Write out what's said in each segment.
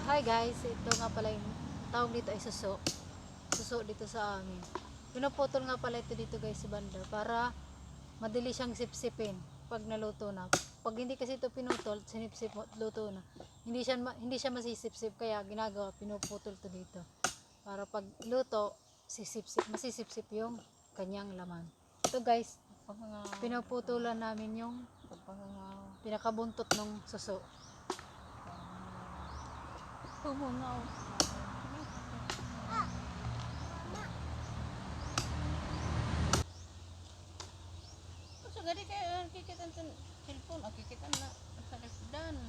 Hi guys, ito nga pala yung tawag dito ay suso. Suso dito sa amin. Pinuputol nga pala ito dito guys sa banda para madali siyang sipsipin pag naluto na. Pag hindi kasi ito pinutol, sinipsip mo, luto na. Hindi siya masisipsip kaya ginagawa pinuputol to dito. Para pag luto, masisipsip yung kanyang laman. Ito guys, pinuputulan namin yung pinakabuntot ng suso. Pumungaw. So gadi kay kikitan sa cellphone, kikitan na sa resdan.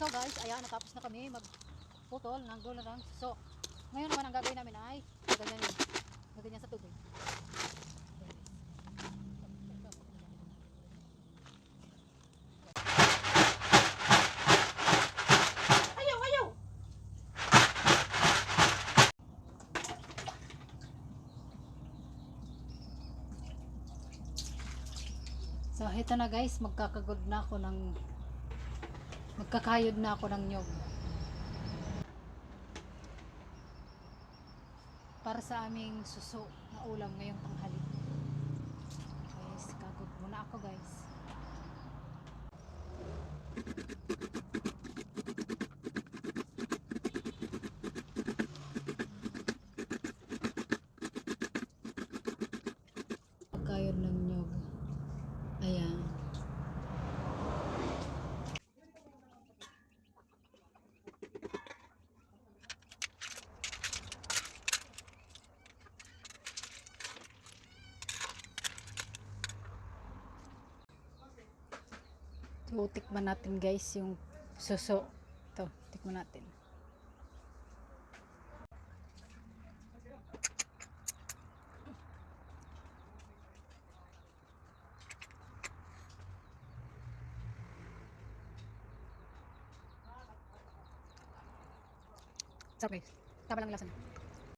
So guys, ayan, natapos na kami magputol ng dulo ng suso. Ngayon naman ang gagawin namin ay gaganyan sa tubig. Ayaw, ayaw. So ito na guys, magkakayod na ako ng nyog. Para sa aming suso na ulam ngayong tanghali. Guys, kagod muna ako guys. Kayod ng nyog. Ayan. So, tikman natin guys yung suso. Ito, tikman natin. Sarap guys. Tama lang yung lasa niya.